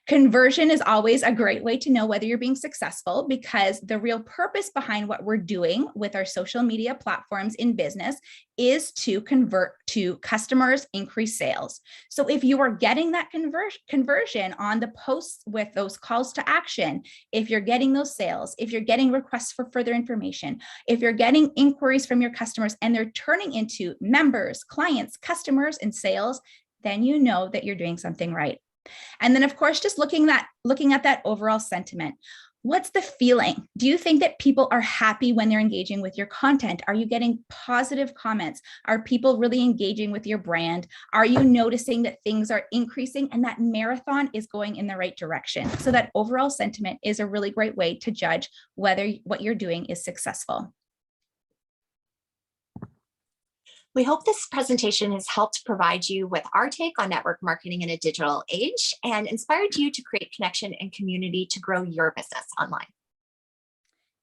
Conversion is always a great way to know whether you're being successful, because the real purpose behind what we're doing with our social media platforms in business is to convert to customers, increase sales. So if you are getting that conversion on the posts with those calls to action, if you're getting those sales, if you're getting requests for further information, if you're getting inquiries from your customers and they're turning into members, clients, customers, and sales, then you know that you're doing something right. And then, of course, just looking at that overall sentiment. What's the feeling? Do you think that people are happy when they're engaging with your content? Are you getting positive comments? Are people really engaging with your brand? Are you noticing that things are increasing and that marathon is going in the right direction? So that overall sentiment is a really great way to judge whether what you're doing is successful. We hope this presentation has helped provide you with our take on network marketing in a digital age and inspired you to create connection and community to grow your business online.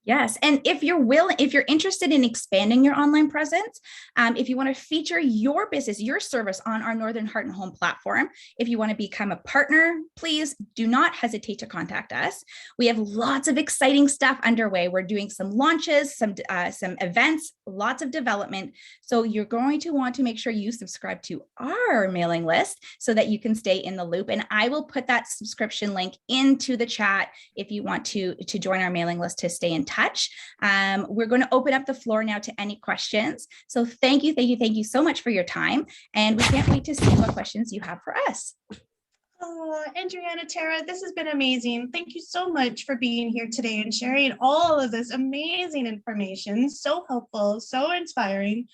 Yes, and if you're interested in expanding your online presence, if you want to feature your business, your service on our Northern Heart and Home platform, if you want to become a partner, please do not hesitate to contact us. We have lots of exciting stuff underway. We're doing some launches, some events, lots of development. So you're going to want to make sure you subscribe to our mailing list so that you can stay in the loop. And I will put that subscription link into the chat if you want to join our mailing list to stay in touch touch. We're going to open up the floor now to any questions. So thank you so much for your time. And we can't wait to see what questions you have for us. Oh, Andryanna, Tara, this has been amazing. Thank you so much for being here today and sharing all of this amazing information. So helpful, so inspiring,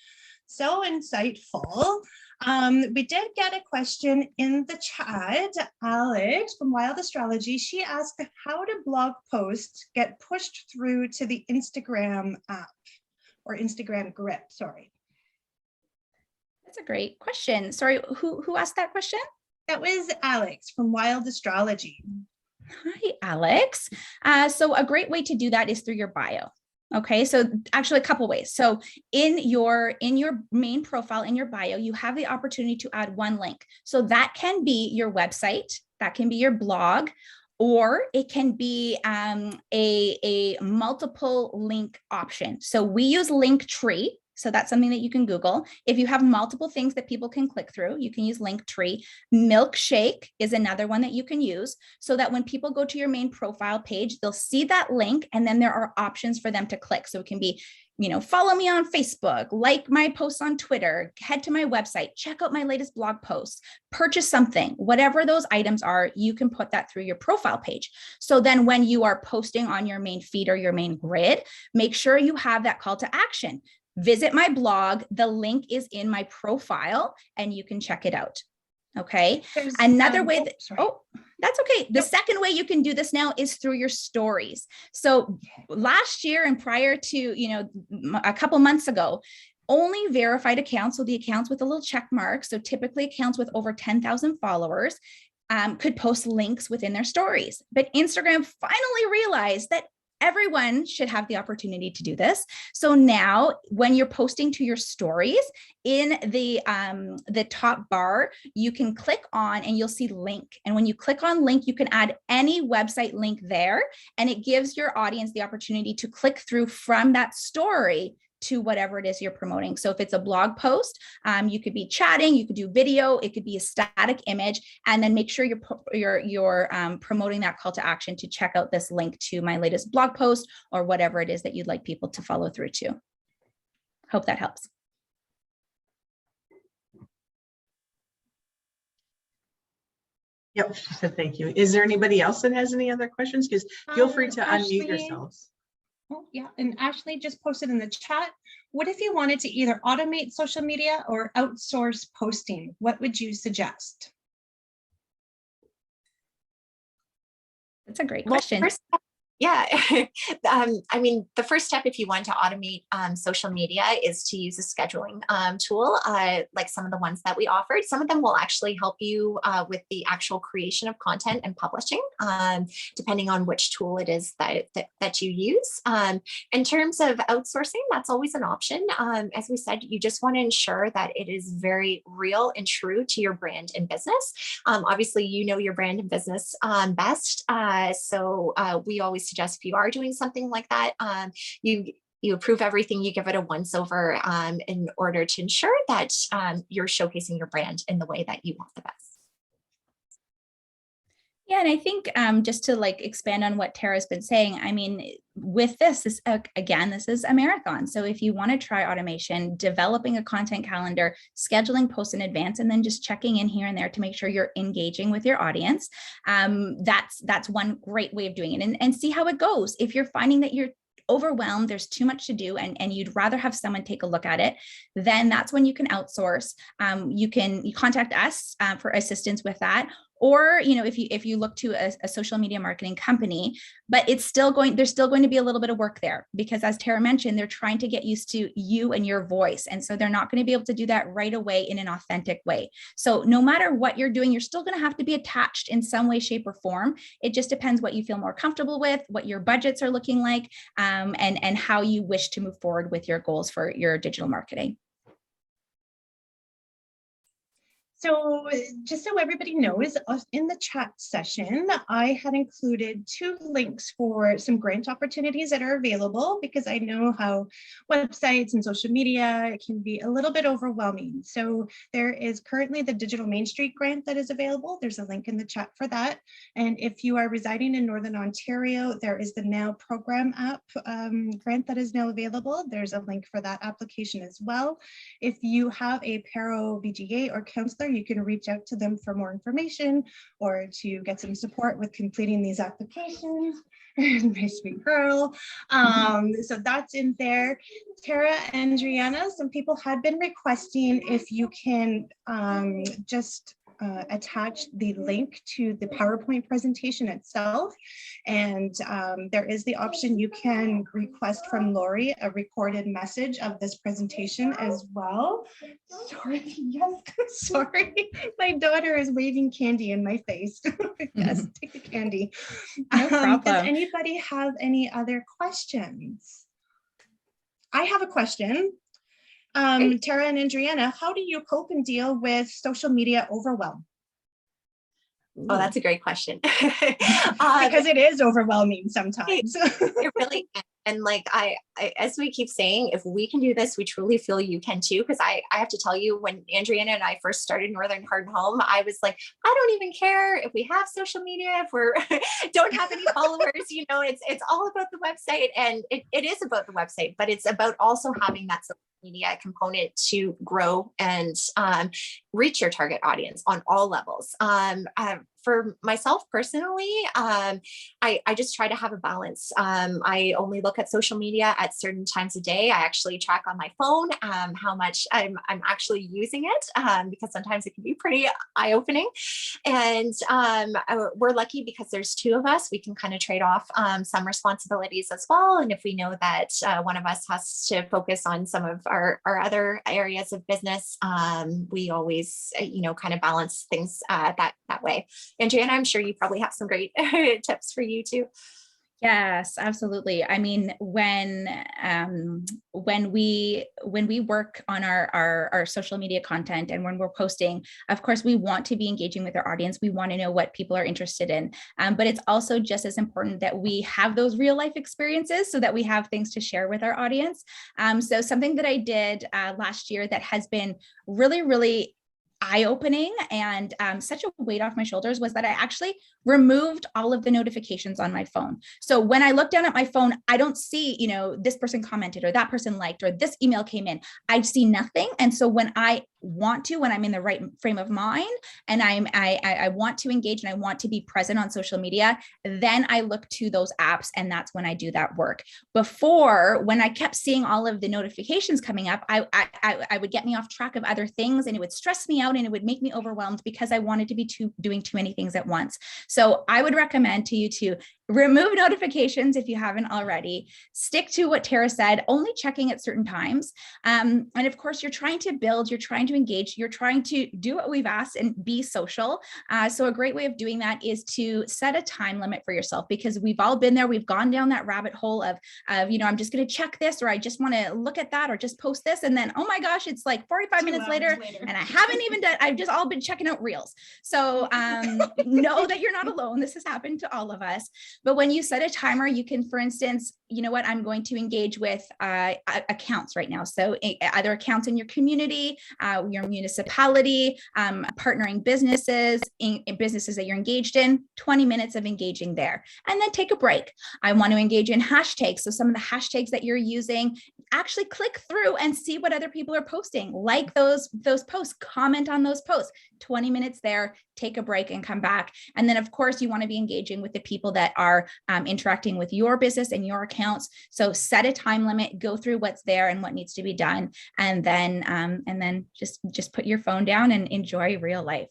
so insightful. We did get a question in the chat. Alex from Wild Astrology, she asked, how do blog posts get pushed through to the Instagram app or Instagram grip? Sorry. That's a great question. Sorry, who asked that question? That was Alex from Wild Astrology. Hi, Alex. So a great way to do that is through your bio. Okay, so actually a couple ways. So in your main profile, in your bio, you have the opportunity to add one link. So that can be your website, that can be your blog, or it can be a multiple link option. So we use Linktree. So that's something that you can Google. If you have multiple things that people can click through, you can use Linktree. Milkshake is another one that you can use so that when people go to your main profile page, they'll see that link and then there are options for them to click. So it can be, follow me on Facebook, like my posts on Twitter, head to my website, check out my latest blog posts, purchase something, whatever those items are, you can put that through your profile page. So then when you are posting on your main feed or your main grid, make sure you have that call to action. Visit my blog. The link is in my profile and you can check it out. Okay. Another way that, that's okay. The second way you can do this now is through your stories. So last year and prior to, a couple months ago, only verified accounts, so the accounts with a little check mark, so typically accounts with over 10,000 followers, could post links within their stories. But Instagram finally realized that everyone should have the opportunity to do this. So now when you're posting to your stories, in the top bar, you can click on and you'll see link. And when you click on link, you can add any website link there, and it gives your audience the opportunity to click through from that story to whatever it is you're promoting. So if it's a blog post, you could be chatting, you could do video, it could be a static image, and then make sure you're promoting that call to action to check out this link to my latest blog post or whatever it is that you'd like people to follow through to. Hope that helps. Yep, she said thank you. Is there anybody else that has any other questions? Because feel free to unmute yourselves. Oh, yeah. And Ashley just posted in the chat, what if you wanted to either automate social media or outsource posting? What would you suggest? That's a great question. First, yeah, I mean, the first step if you want to automate social media is to use a scheduling tool, like some of the ones that we offered. Some of them will actually help you with the actual creation of content and publishing, depending on which tool it is that you use. In terms of outsourcing, that's always an option. As we said, you just want to ensure that it is very real and true to your brand and business. Obviously, you know your brand and business best. So we always suggest if you are doing something like that, you approve everything, you give it a once over in order to ensure that you're showcasing your brand in the way that you want the best. Yeah, and I think just to expand on what Tara's been saying, I mean, with this again, this is a marathon. So if you want to try automation, developing a content calendar, scheduling posts in advance, and then just checking in here and there to make sure you're engaging with your audience, that's one great way of doing it. And see how it goes. If you're finding that you're overwhelmed, there's too much to do, and you'd rather have someone take a look at it, then that's when you can outsource. You contact us for assistance with that. Or, if you look to a social media marketing company, but there's still going to be a little bit of work there, because as Tara mentioned, they're trying to get used to you and your voice. And so they're not going to be able to do that right away in an authentic way. So no matter what you're doing, you're still going to have to be attached in some way, shape, or form. It just depends what you feel more comfortable with, what your budgets are looking like, and how you wish to move forward with your goals for your digital marketing. So just so everybody knows, in the chat session, I had included 2 links for some grant opportunities that are available, because I know how websites and social media can be a little bit overwhelming. So there is currently the Digital Main Street grant that is available. There's a link in the chat for that. And if you are residing in Northern Ontario, there is the Now Program app grant that is now available. There's a link for that application as well. If you have a Paro VGA or counselor, you can reach out to them for more information or to get some support with completing these applications. My sweet girl. So that's in there. Tara and Andryanna, some people had been requesting if you can just attach the link to the PowerPoint presentation itself. And there is the option you can request from Lori a recorded message of this presentation as well. Sorry, yes, sorry. My daughter is waving candy in my face. Yes, take the candy. No problem. Does anybody have any other questions? I have a question. Tara and Andryanna, how do you cope and deal with social media overwhelm? Oh, that's a great question. Because it is overwhelming sometimes. It really can. And like I, as we keep saying, if we can do this, we truly feel you can too. Because I have to tell you, when Andryanna and I first started Northern Heart and Home, I was like, I don't even care if we have social media, if we're don't have any followers. You know, it's all about the website, and it is about the website, but it's about also having that social media component to grow and reach your target audience on all levels. For myself personally, I just try to have a balance. I only look at social media at certain times of day. I actually track on my phone how much I'm actually using it, because sometimes it can be pretty eye-opening. And we're lucky because there's 2 of us. We can kind of trade off some responsibilities as well. And if we know that one of us has to focus on some of our other areas of business, we always, kind of balance things that way. Andryanna, I'm sure you probably have some great tips for you too. Yes, absolutely. I mean, when we work on our social media content and when we're posting, of course, we want to be engaging with our audience. We want to know what people are interested in. But it's also just as important that we have those real life experiences so that we have things to share with our audience. So something that I did last year that has been really, really eye-opening and such a weight off my shoulders was that I actually removed all of the notifications on my phone. So when I look down at my phone, I don't see, this person commented or that person liked or this email came in. I see nothing. And so when I'm in the right frame of mind and I want to engage and I want to be present on social media, then I look to those apps, and that's when I do that work. Before, when I kept seeing all of the notifications coming up, I would get me off track of other things, and it would stress me out and it would make me overwhelmed because I wanted to be doing too many things at once. So I would recommend to you to remove notifications if you haven't already. Stick to what Tara said, only checking at certain times. And of course, you're trying to build, you're trying to engage, you're trying to do what we've asked and be social. So a great way of doing that is to set a time limit for yourself, because we've all been there. We've gone down that rabbit hole of I'm just going to check this, or I just want to look at that, or just post this. And then, oh my gosh, it's like 45 minutes later and I haven't even done, I've just all been checking out reels. So know that you're not alone. This has happened to all of us. But when you set a timer, you can, for instance, I'm going to engage with accounts right now. So other accounts in your community, your municipality, partnering businesses, businesses that you're engaged in, 20 minutes of engaging there. And then take a break. I want to engage in hashtags. So some of the hashtags that you're using, actually click through and see what other people are posting. Like those posts, comment on those posts. 20 minutes there, take a break and come back. And then of course you want to be engaging with the people that are interacting with your business and your accounts. So set a time limit, go through what's there and what needs to be done. And then just put your phone down and enjoy real life.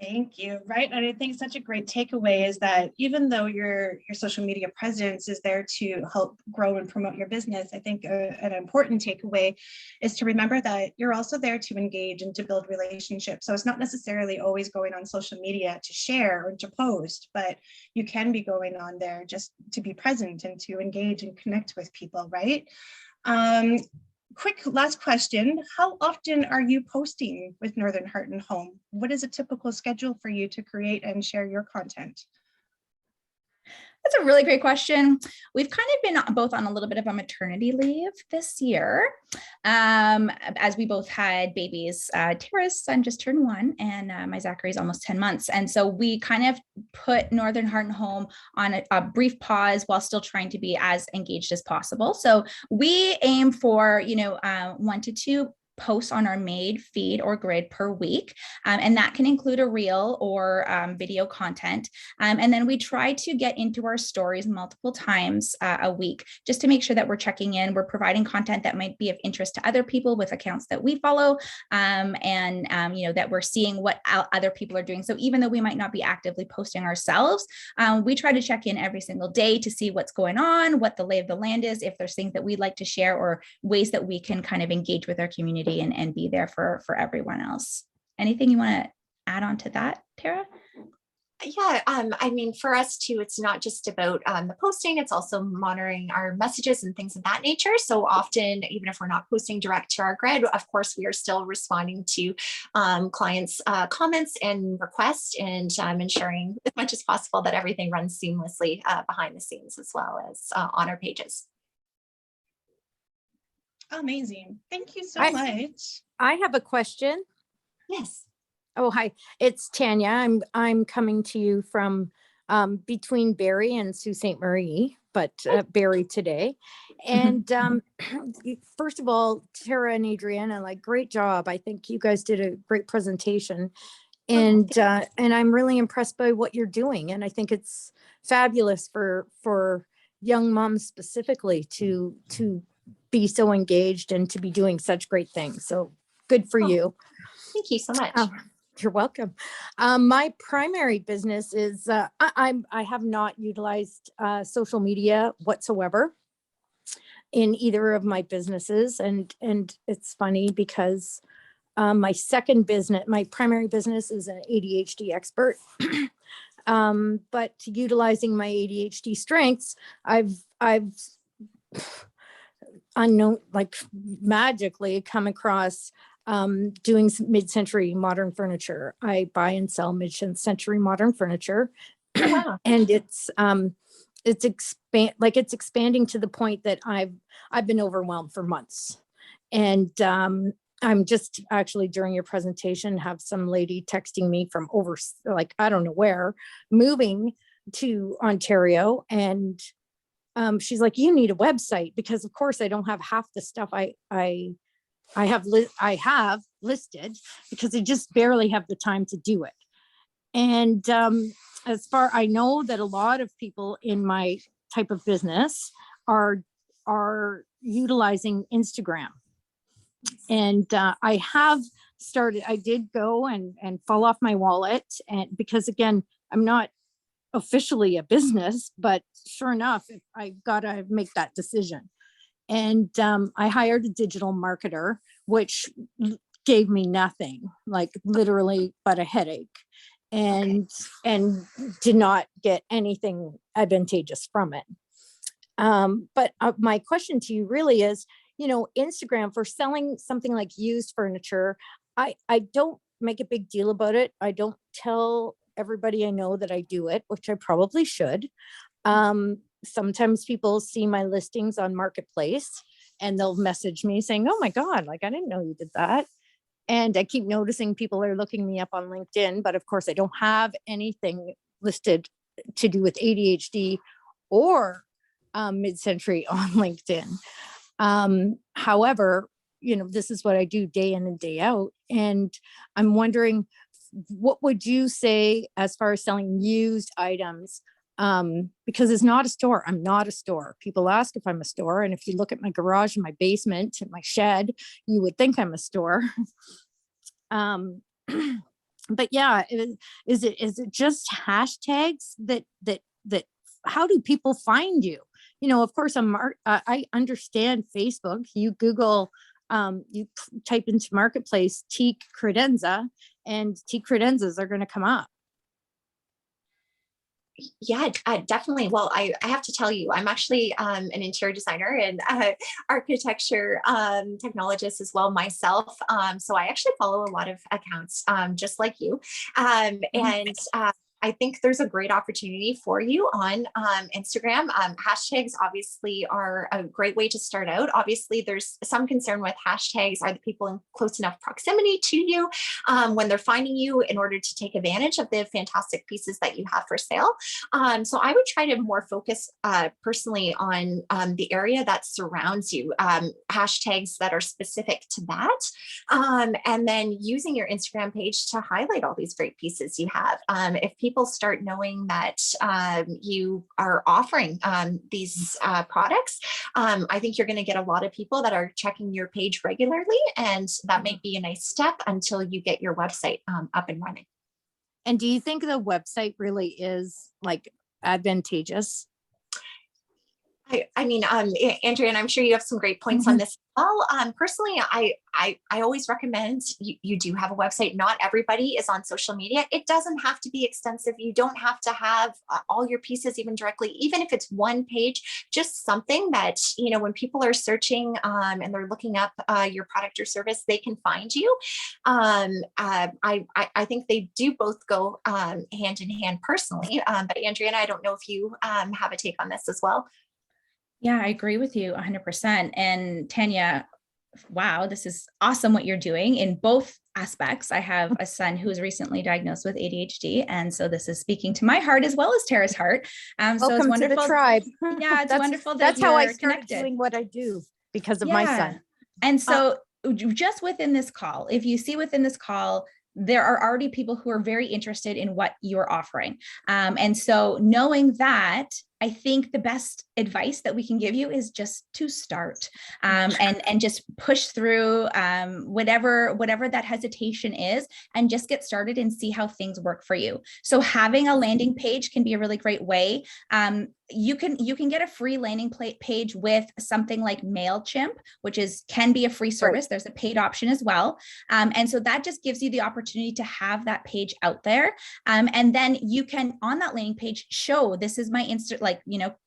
Thank you. Right. And I think such a great takeaway is that even though your social media presence is there to help grow and promote your business, I think an important takeaway is to remember that you're also there to engage and to build relationships. So it's not necessarily always going on social media to share or to post, but you can be going on there just to be present and to engage and connect with people, right? quick last question. How often are you posting with Northern Heart and Home? What is a typical schedule for you to create and share your content? That's a really great question. We've kind of been both on a little bit of a maternity leave this year, as we both had babies. Tara's son just turned 1, and my Zachary's almost 10 months. And so we kind of put Northern Heart and Home on a brief pause while still trying to be as engaged as possible. So we aim for, 1 to 2 posts on our made feed or grid per week. And that can include a reel or video content. And then we try to get into our stories multiple times a week, just to make sure that we're checking in, we're providing content that might be of interest to other people with accounts that we follow, and that we're seeing what other people are doing. So even though we might not be actively posting ourselves, we try to check in every single day to see what's going on, what the lay of the land is, if there's things that we'd like to share or ways that we can kind of engage with our community and be there for everyone else. Anything you want to add on to that, Tara? Yeah, I mean, for us too, it's not just about the posting, it's also monitoring our messages and things of that nature. So often, even if we're not posting direct to our grid, of course, we are still responding to clients' comments and requests, and ensuring as much as possible that everything runs seamlessly behind the scenes as well as on our pages. Amazing. Thank you so much. I have a question. Yes. Oh, hi. It's Tanya. I'm coming to you from between Barrie and Sault Ste. Marie, but Barrie today. And first of all, Tara and Andryanna, like, great job. I think you guys did a great presentation. And I'm really impressed by what you're doing. And I think it's fabulous for young moms specifically to be so engaged and to be doing such great things. So good for you. Thank you so much. You're welcome. My primary business is I have not utilized social media whatsoever in either of my businesses, and it's funny because my primary business is an ADHD expert. But utilizing my ADHD strengths, I've unknown, like, magically come across doing some mid-century modern furniture. I buy and sell mid-century modern furniture. Wow. And it's expanding to the point that I've been overwhelmed for months. And I'm just actually, during your presentation, have some lady texting me from I don't know where, moving to Ontario, and she's like, you need a website, because of course I don't have half the stuff I have listed, because I just barely have the time to do it. And as far I know that a lot of people in my type of business are utilizing Instagram. And I did go and fall off my wallet, and because, again, I'm not officially a business, but sure enough, I gotta make that decision. And I hired a digital marketer, which gave me nothing, like literally but a headache, and did not get anything advantageous from it. But my question to you really is, Instagram, for selling something like used furniture, I don't make a big deal about it. I don't tell everybody I know that I do it, which I probably should. Sometimes people see my listings on Marketplace and they'll message me saying, oh my God, like, I didn't know you did that. And I keep noticing people are looking me up on LinkedIn, but of course I don't have anything listed to do with ADHD or mid-century on LinkedIn. However, this is what I do day in and day out. And I'm wondering, what would you say as far as selling used items? Because it's not a store. I'm not a store. People ask if I'm a store. And if you look at my garage and my basement and my shed, you would think I'm a store. But yeah, is it just hashtags that how do people find you? Of course, I understand Facebook. You Google, you type into Marketplace teak credenza, and teak credenzas are going to come up. Yeah, definitely. Well, I have to tell you, I'm actually an interior designer and architecture technologist as well myself. So I actually follow a lot of accounts just like you. And I think there's a great opportunity for you on Instagram. Hashtags obviously are a great way to start out. Obviously, there's some concern with hashtags. Are the people in close enough proximity to you when they're finding you in order to take advantage of the fantastic pieces that you have for sale? So I would try to more focus personally on the area that surrounds you, hashtags that are specific to that, and then using your Instagram page to highlight all these great pieces you have. If people start knowing that you are offering these products, I think you're going to get a lot of people that are checking your page regularly, and that may be a nice step until you get your website up and running. And do you think the website really is like advantageous? I mean, Andrea, and I'm sure you have some great points on this. Well, personally, I always recommend you do have a website. Not everybody is on social media. It doesn't have to be extensive. You don't have to have all your pieces even directly, even if it's one page, just something that, you know, when people are searching and they're looking up your product or service, they can find you. I think they do both go hand in hand personally. But Andrea, I don't know if you have a take on this as well. Yeah, I agree with you 100%. And Tanya, wow, this is awesome what you're doing in both aspects. I have a son who was recently diagnosed with ADHD. And so this is speaking to my heart as well as Tara's heart. So it's Welcome wonderful. to the tribe. Yeah, it's wonderful that that's how I started connected. doing what I do because of my son. And so just within this call, if you see within this call, there are already people who are very interested in what you're offering. And so knowing that, I think the best advice that we can give you is just to start and just push through whatever that hesitation is, and just get started and see how things work for you. So having a landing page can be a really great way. You can get a free landing page with something like MailChimp, which can be a free service. Right. There's a paid option as well. And so that just gives you the opportunity to have that page out there. And then you can, on that landing page, show this is my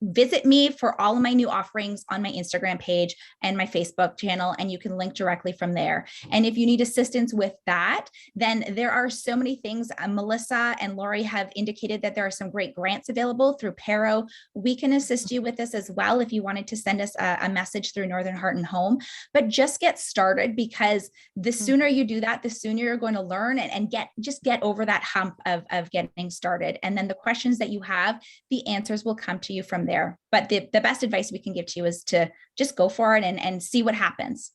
visit me for all of my new offerings on my Instagram page and my Facebook channel, and you can link directly from there. And if you need assistance with that, then there are so many things. Melissa and Lori have indicated that there are some great grants available through Paro. We can assist you with this as well if you wanted to send us a message through Northern Heart and Home. But just get started, because the sooner you do that, the sooner you're going to learn and get over that hump of getting started. And then the questions that you have, the answers will come to you from there. But the best advice we can give to you is to just go for it and see what happens.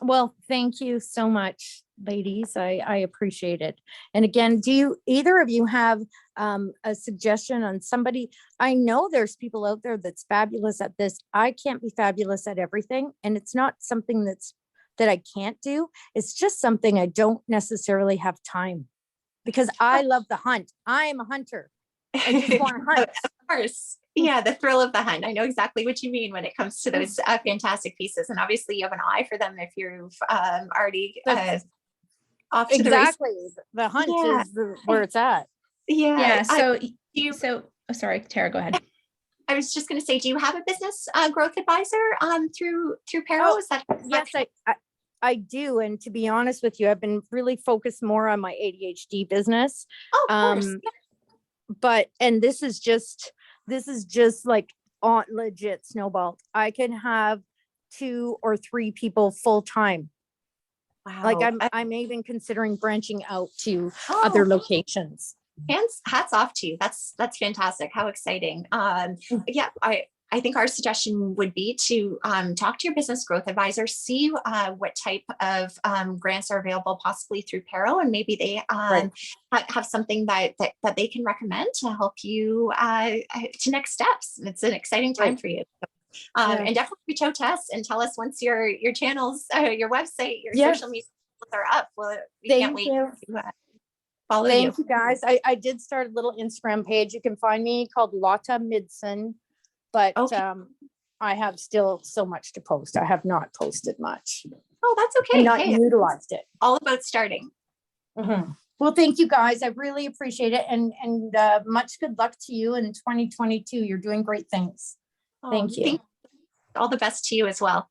Well, thank you so much, ladies. I appreciate it. And again, do either of you have a suggestion on somebody? I know there's people out there that's fabulous at this. I can't be fabulous at everything. And it's not something that I can't do. It's just something I don't necessarily have time, because I love the hunt. I am a hunter. I just want to hunt. Of course. Yeah, the thrill of the hunt. I know exactly what you mean when it comes to those fantastic pieces. And obviously you have an eye for them if you've already off to exactly. The hunt is where it's at. Yeah. Sorry, Tara, go ahead. I was just going to say, do you have a business growth advisor through Paro? Is that yes, I do. And to be honest with you, I've been really focused more on my ADHD business. Oh, of course. But this is just like on legit snowball. I can have 2 or 3 people full time. Wow. Like I'm even considering branching out to other locations. Hats off to you. That's fantastic. How exciting. Yeah, I think our suggestion would be to talk to your business growth advisor, see what type of grants are available possibly through Paro, and maybe they have something that they can recommend to help you to next steps. It's an exciting time for you. And definitely reach out to us and tell us once your channels, your website, your social media are up. Well, we can't wait to follow you. Thank you guys. I did start a little Instagram page. You can find me called Lotta Midson. But I have still so much to post. I have not posted much. Oh, that's okay. And not utilized it. All about starting. Mm-hmm. Well, thank you guys. I really appreciate it. And much good luck to you in 2022. You're doing great things. Thank you. All the best to you as well.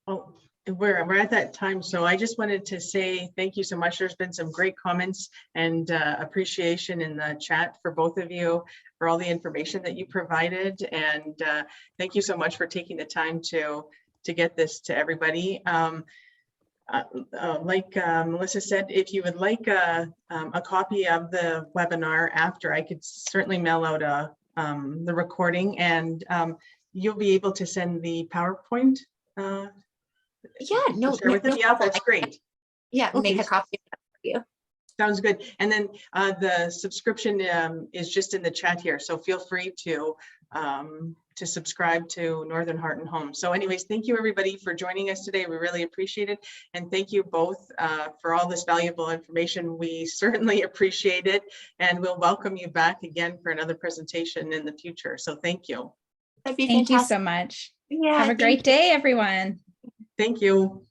Oh, we're at that time. So I just wanted to say thank you so much. There's been some great comments and appreciation in the chat for both of you for all the information that you provided. And thank you so much for taking the time to get this to everybody. Like Melissa said, if you would like a copy of the webinar after, I could certainly mail out the recording, and you'll be able to send the PowerPoint. Yeah, no, share with them. Yeah, that's great. Yeah, Okay. make a copy of that for you. Sounds good. And then the subscription is just in the chat here, so feel free to subscribe to Northern Heart and Home. So anyways, thank you everybody for joining us today. We really appreciate it. And thank you both for all this valuable information. We certainly appreciate it. And we'll welcome you back again for another presentation in the future. So thank you. That'd be Thank fantastic. you so much. Yeah, Have a great day, everyone. Thank you.